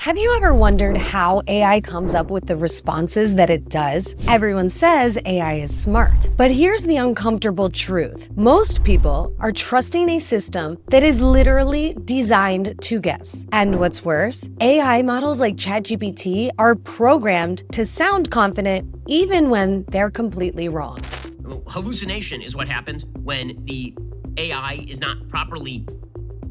Have you ever wondered how AI comes up with the responses that it does? Everyone says AI is smart, but here's the uncomfortable truth. Most people are trusting a system that is literally designed to guess. And what's worse, AI models like ChatGPT are programmed to sound confident even when they're completely wrong. Hallucination is what happens when the AI is not properly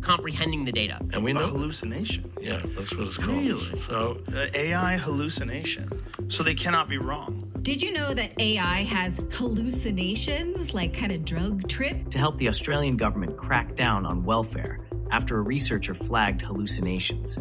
comprehending the data. And we know hallucination. Yeah, that's what it's called. Really? So AI hallucination. So they cannot be wrong. Did you know that AI has hallucinations, like kind of drug trip? To help the Australian government crack down on welfare after a researcher flagged hallucinations.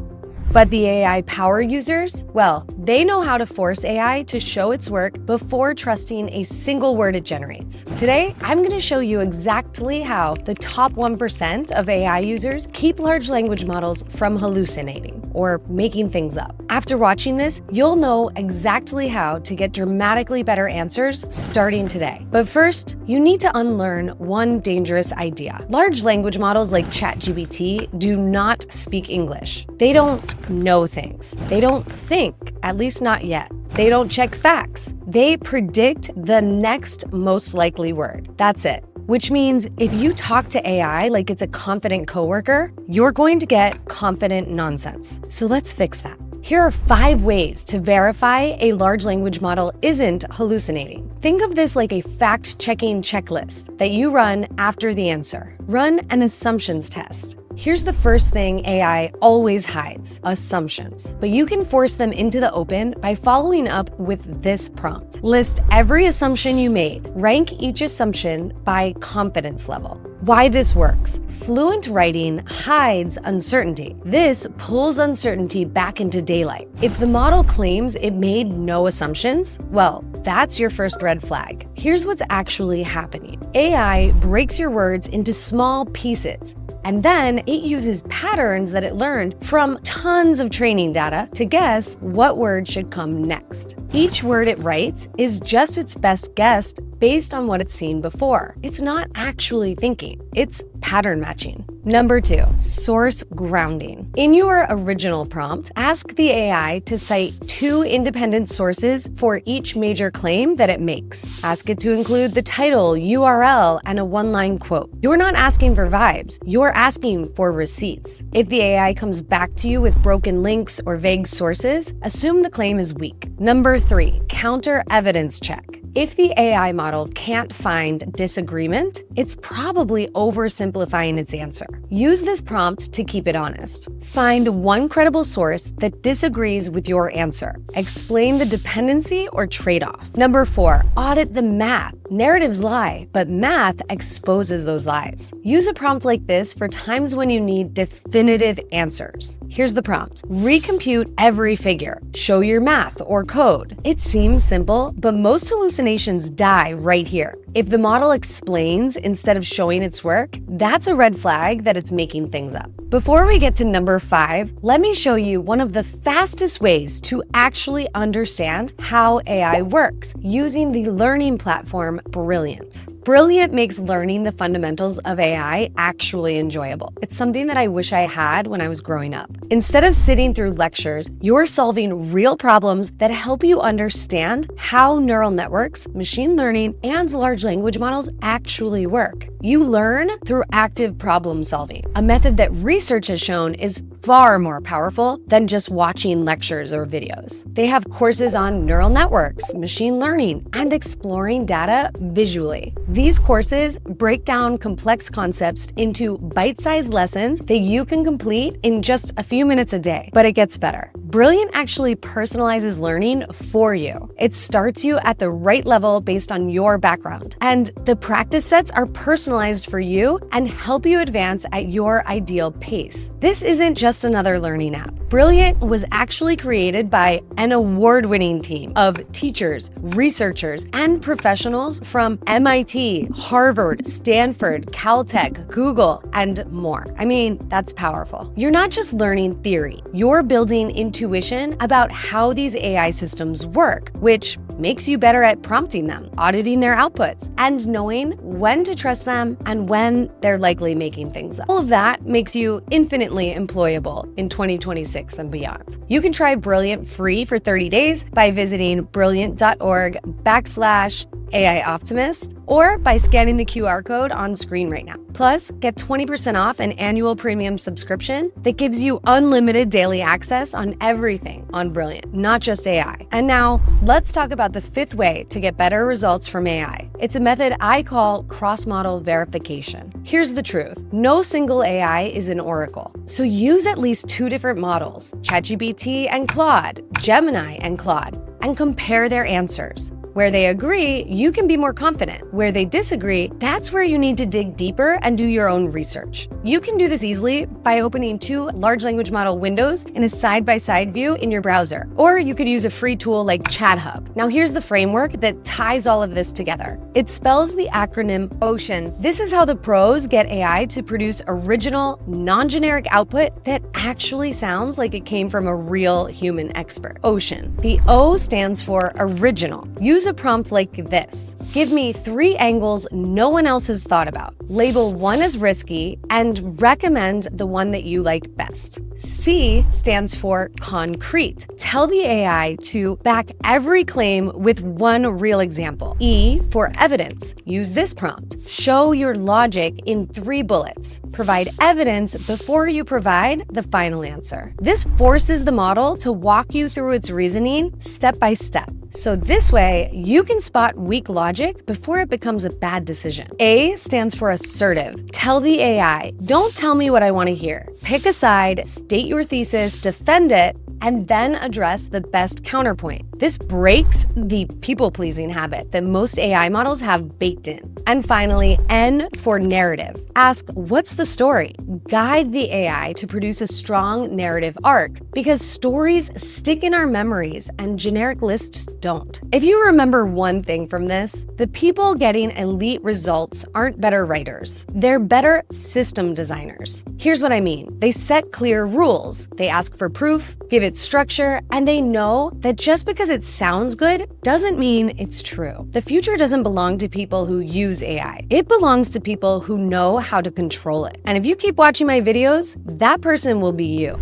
But the AI power users, well, they know how to force AI to show its work before trusting a single word it generates. Today, I'm going to show you exactly how the top 1% of AI users keep large language models from hallucinating or making things up. After watching this, you'll know exactly how to get dramatically better answers starting today. But first, you need to unlearn one dangerous idea. Large language models like ChatGPT do not speak English. They don't know things. They don't think, at least not yet. They don't check facts. They predict the next most likely word. That's it. Which means if you talk to AI like it's a confident coworker, you're going to get confident nonsense. So let's fix that. Here are 5 ways to verify a large language model isn't hallucinating. Think of this like a fact-checking checklist that you run after the answer. Run an assumptions test. Here's the first thing AI always hides: assumptions. But you can force them into the open by following up with this prompt. List every assumption you made. Rank each assumption by confidence level. Why this works: fluent writing hides uncertainty. This pulls uncertainty back into daylight. If the model claims it made no assumptions, well, that's your first red flag. Here's what's actually happening. AI breaks your words into small pieces, and then it uses patterns that it learned from tons of training data to guess what word should come next. Each word it writes is just its best guess based on what it's seen before. It's not actually thinking, it's pattern matching. Number 2, source grounding. In your original prompt, ask the AI to cite 2 independent sources for each major claim that it makes. Ask it to include the title, URL, and a 1-line quote. You're not asking for vibes, you're asking for receipts. If the AI comes back to you with broken links or vague sources, assume the claim is weak. Number 3, counter evidence check. If the AI model can't find disagreement, it's probably oversimplifying its answer. Use this prompt to keep it honest. Find one credible source that disagrees with your answer. Explain the dependency or trade-off. Number 4, audit the math. Narratives lie, but math exposes those lies. Use a prompt like this for times when you need definitive answers. Here's the prompt. Recompute every figure. Show your math or code. It seems simple, but most hallucinations die right here. If the model explains instead of showing its work, that's a red flag that it's making things up. Before we get to number 5, let me show you one of the fastest ways to actually understand how AI works using the learning platform Brilliant. Brilliant makes learning the fundamentals of AI actually enjoyable. It's something that I wish I had when I was growing up. Instead of sitting through lectures, you're solving real problems that help you understand how neural networks, machine learning, and large language models actually work. You learn through active problem solving, a method that research has shown is far more powerful than just watching lectures or videos. They have courses on neural networks, machine learning, and exploring data visually. These courses break down complex concepts into bite-sized lessons that you can complete in just a few minutes a day. But it gets better. Brilliant actually personalizes learning for you. It starts you at the right level based on your background. And the practice sets are personalized for you and help you advance at your ideal pace. This isn't just another learning app. Brilliant was actually created by an award-winning team of teachers, researchers, and professionals from MIT, Harvard, Stanford, Caltech, Google, and more. I mean, that's powerful. You're not just learning theory, you're building intuition about how these AI systems work, which makes you better at prompting them, auditing their outputs, and knowing when to trust them and when they're likely making things up. All of that makes you infinitely employable in 2026 and beyond. You can try Brilliant free for 30 days by visiting brilliant.org/AI Optimist or by scanning the QR code on screen right now. Plus, get 20% off an annual premium subscription that gives you unlimited daily access on everything on Brilliant, not just AI. And now, let's talk about the fifth way to get better results from AI. It's a method I call cross-model verification. Here's the truth. No single AI is an oracle. So use at least 2 different models, ChatGPT and Claude, Gemini and Claude, and compare their answers. Where they agree, you can be more confident. Where they disagree, that's where you need to dig deeper and do your own research. You can do this easily by opening 2 large language model windows in a side-by-side view in your browser. Or you could use a free tool like ChatHub. Now here's the framework that ties all of this together. It spells the acronym OCEANS. This is how the pros get AI to produce original, non-generic output that actually sounds like it came from a real human expert. OCEAN. The O stands for original. Use a prompt like this. Give me 3 angles no one else has thought about. Label one as risky and recommend the one that you like best. C stands for concrete. Tell the AI to back every claim with one real example. E for evidence. Use this prompt. Show your logic in 3 bullets. Provide evidence before you provide the final answer. This forces the model to walk you through its reasoning step by step. So this way, you can spot weak logic before it becomes a bad decision. A stands for assertive. Tell the AI, don't tell me what I want to hear. Pick a side, state your thesis, defend it, and then address the best counterpoint. This breaks the people-pleasing habit that most AI models have baked in. And finally, N for narrative. Ask, what's the story? Guide the AI to produce a strong narrative arc, because stories stick in our memories and generic lists don't. If you remember one thing from this, the people getting elite results aren't better writers. They're better system designers. Here's what I mean. They set clear rules. They ask for proof, give it structure, and they know that just because it sounds good doesn't mean it's true. The future doesn't belong to people who use AI. It belongs to people who know how to control it. And if you keep watching my videos, that person will be you.